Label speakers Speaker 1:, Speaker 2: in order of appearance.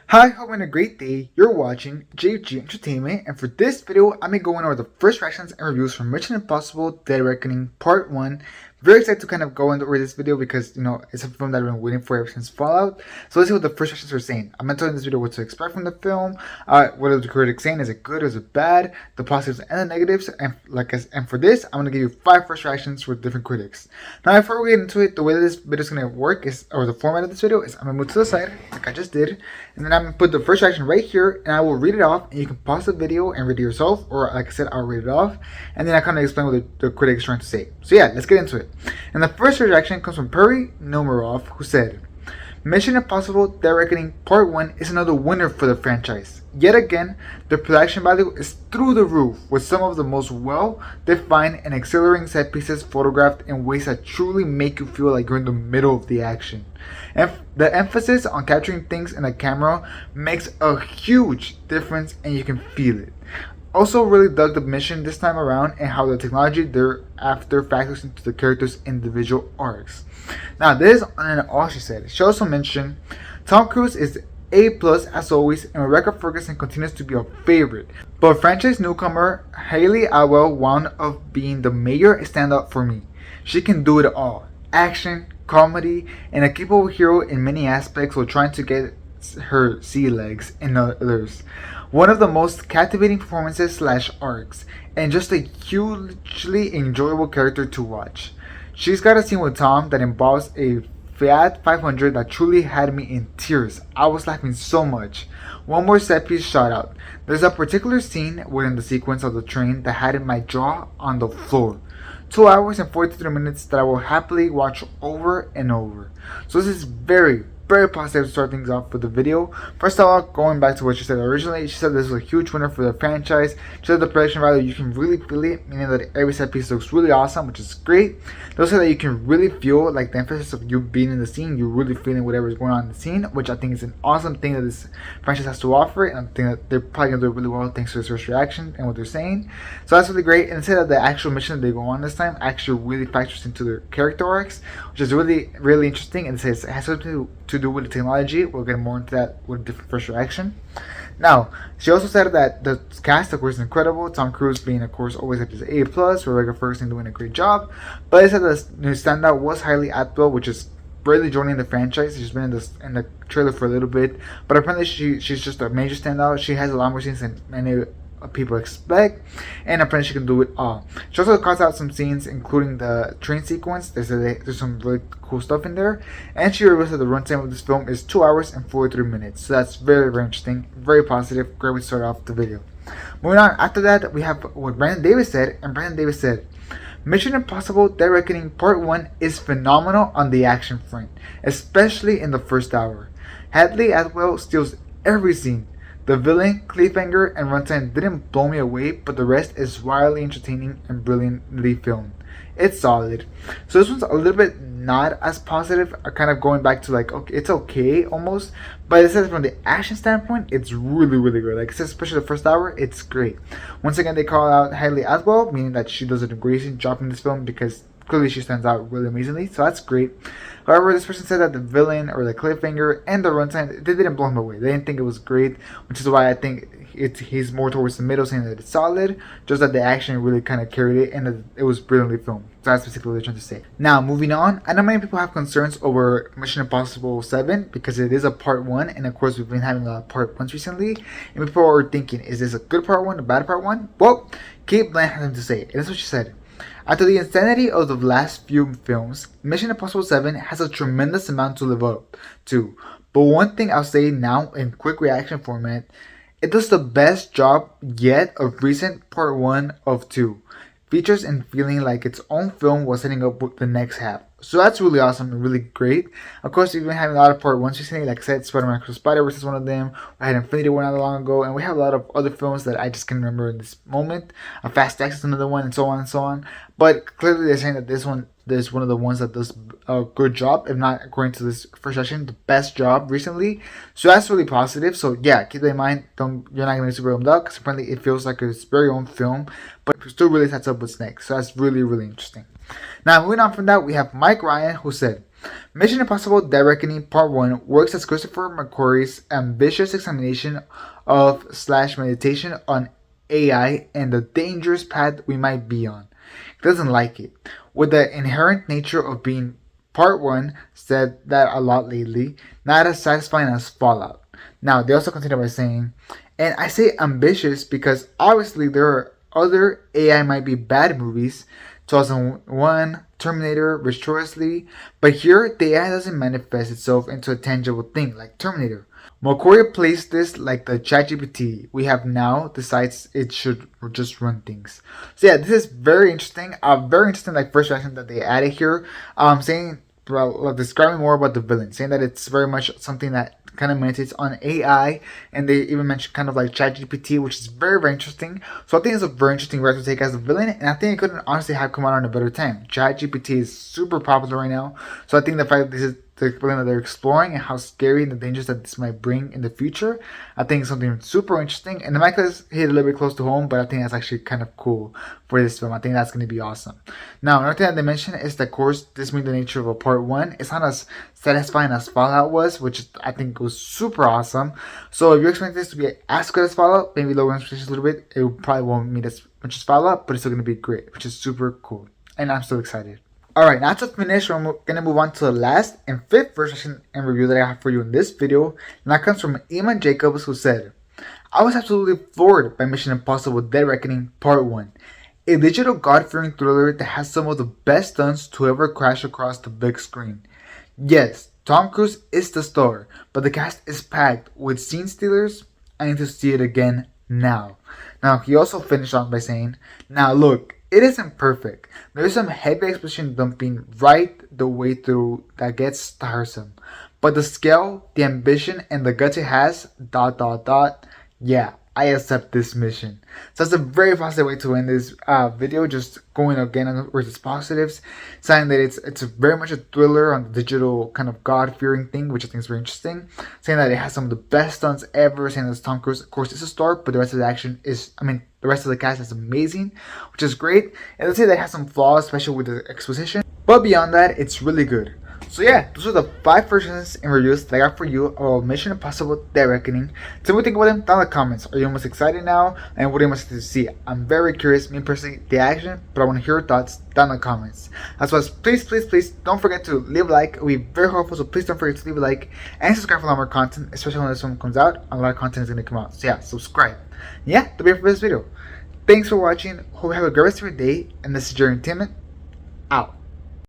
Speaker 1: Hi, hope you're having a great day. You're watching JG Entertainment, and for this video, I'm going to go over the first reactions and reviews from Mission Impossible Dead Reckoning Part 1. Very excited to kind of go over this video because, it's a film that I've been waiting for ever since Fallout. So let's see what the first reactions are saying. I'm going to tell you in this video what to expect from the film, what are the critics saying, is it good, is it bad, the positives and the negatives, and for this, I'm going to give you 5 first reactions with different critics. Now, before we get into it, the way that this video is going to work or the format of this video is I'm going to move to the side, like I just did, and then I'm going to put the first reaction right here, and I will read it off, and you can pause the video and read it yourself, or like I said, I'll read it off, and then I kind of explain what the critic is trying to say. So yeah, let's get into it. And the first reaction comes from Perry Nomarov, who said, Mission Impossible Dead Reckoning Part 1 is another winner for the franchise. Yet again, the production value is through the roof, with some of the most well-defined and exhilarating set pieces photographed in ways that truly make you feel like you're in the middle of the action. And the emphasis on capturing things in the camera makes a huge difference, and you can feel it. Also really dug the mission this time around and how the technology thereafter factors into the characters' individual arcs. Now this isn't all she said. She also mentioned Tom Cruise is A+ as always, and Rebecca Ferguson continues to be a favorite. But franchise newcomer Hayley Atwell wound up being the major standout for me. She can do it all. Action, comedy, and a capable hero in many aspects while trying to get her sea legs in others. One of the most captivating performances / arcs, and just a hugely enjoyable character to watch. She's got a scene with Tom that involves a Fiat 500 that truly had me in tears. I was laughing so much. One more set piece shout out. There's a particular scene within the sequence of the train that had my jaw on the floor. 2 hours and 43 minutes that I will happily watch over and over. So this is very positive to start things off with the video. First of all, going back to what she said originally, she said this was a huge winner for the franchise. She said the production value, you can really feel it, meaning that every set piece looks really awesome, which is great. They also said that you can really feel like the emphasis of you being in the scene, you're really feeling whatever is going on in the scene, which I think is an awesome thing that this franchise has to offer, and I think that they're probably going to do it really well thanks to this first reaction and what they're saying. So that's really great. And they said that the actual mission that they go on this time actually really factors into their character arcs, which is really interesting, and it says it has something to do with the technology. We'll get more into that with a different first reaction. Now, she also said that the cast, of course, is incredible. Tom Cruise being, of course, always at his A+, Rebecca Ferguson doing a great job. But I said the new standout was Hayley Atwell, which is barely joining the franchise. She's been in the trailer for a little bit, but apparently she's just a major standout. She has a lot more scenes than many people expect, and apparently she can do it all. She also cuts out some scenes, including the train sequence. There's some really cool stuff in there, and she reveals that the runtime of this film is 2 hours and 43 minutes. So that's very interesting, very positive. Great way to start off the video. Moving on, after that we have what Brandon Davis said, and Brandon Davis said, Mission Impossible Dead Reckoning Part 1 is phenomenal on the action front, especially in the first hour. Hayley Atwell steals every scene. The villain, cliffhanger, and runtime didn't blow me away, but the rest is wildly entertaining and brilliantly filmed. It's solid. So this one's a little bit not as positive, kind of going back to like, okay, it's okay almost, but it says from the action standpoint, it's really good. Like it says, especially the first hour, it's great. Once again, they call out Hayley Atwell, meaning that she does a great job in this film because clearly she stands out really amazingly, so that's great. However, this person said that the villain or the cliffhanger and the runtime, they didn't blow him away. They didn't think it was great, which is why I think he's more towards the middle, saying that it's solid, just that the action really kind of carried it and that it was brilliantly filmed. So that's basically what they're trying to say. Now, moving on, I know many people have concerns over Mission Impossible 7 because it is a part 1, and of course we've been having a lot of part 1s recently, and people are thinking, is this a good part 1, a bad part 1? Well, Kate Blanchett had something to say, and this is what she said. After the insanity of the last few films, Mission Impossible 7 has a tremendous amount to live up to. But one thing I'll say now in quick reaction format, it does the best job yet of recent part 1 of 2. Features and feeling like its own film was setting up with the next half. So that's really awesome and really great. Of course, we've been having a lot of part 1s recently, like I said, Spider-Man Across the Spider-Verse is one of them. We had Infinity War not long ago, and we have a lot of other films that I just can't remember in this moment. Fast X is another one, and so on and so on. But clearly they're saying that this one is one of the ones that does a good job, if not according to this first session, the best job recently. So that's really positive. So yeah, keep that in mind. You're not gonna be super bummed out because apparently it feels like its very own film, but it still really sets up what's next. So that's really interesting. Now, moving on from that, we have Mike Ryan, who said, Mission Impossible Dead Reckoning Part 1 works as Christopher McQuarrie's ambitious examination of / meditation on AI and the dangerous path we might be on. He doesn't like it. With the inherent nature of being Part 1, said that a lot lately, not as satisfying as Fallout. Now, they also continue by saying, and I say ambitious because obviously there are other AI might be bad movies, 2001, Terminator, Virtuously, but here the AI doesn't manifest itself into a tangible thing like Terminator. McQuarrie placed this like the ChatGPT we have now decides it should just run things. So yeah, this is very interesting. Very interesting like first reaction that they added here. Saying describing more about the villain, saying that it's very much something that kind of meditates on AI, and they even mentioned kind of like ChatGPT, which is very, very interesting. So I think it's a very interesting route to take as a villain, and I think it couldn't honestly have come out on a better time. ChatGPT is super popular right now, so I think the fact that this is the villain that they're exploring and how scary and the dangers that this might bring in the future, I think is something super interesting. And the mic has hit a little bit close to home, but I think that's actually kind of cool for this film. I think that's going to be awesome. Now, another thing that they mentioned is that, of course, this being the nature of a part 1, it's not as satisfying as Fallout was, which I think was super awesome. So if you expect this to be as good as Fallout, maybe lower expectations a little bit, it probably won't meet as much as Fallout, but it's still going to be great, which is super cool. And I'm so excited. Alright, now to finish, we're going to move on to the last and 5th version and review that I have for you in this video. And that comes from Eamon Jacobs, who said, I was absolutely floored by Mission Impossible Dead Reckoning Part 1. A digital God-fearing thriller that has some of the best stunts to ever crash across the big screen. Yes, Tom Cruise is the star, but the cast is packed with scene stealers. I need to see it again now. Now, he also finished on by saying, now look, it isn't perfect. There's some heavy exposition dumping right the way through that gets tiresome. But the scale, the ambition, and the guts it has, ... yeah, I accept this mission. So that's a very positive way to end this video, just going again with its positives, saying that it's very much a thriller on the digital kind of God-fearing thing, which I think is very interesting, saying that it has some of the best stunts ever, saying that Tom Cruise, of course, is a star, but the rest of the action is, the rest of the cast is amazing, which is great, and let's say that it has some flaws, especially with the exposition, but beyond that, it's really good. So yeah, those are the 5 versions and reviews that I got for you of Mission Impossible Dead Reckoning. Tell me what you think about them down in the comments. Are you most excited now? And what are you most excited to see? I'm very curious, me personally, the action, but I want to hear your thoughts down in the comments. As well as please don't forget to leave a like. It will be very helpful, so please don't forget to leave a like and subscribe for a lot more content, especially when this one comes out. A lot of content is going to come out. So yeah, subscribe. Yeah, that'll be it for this video. Thanks for watching. Hope you have a great rest of your day, and this is Jerry Entertainment, out.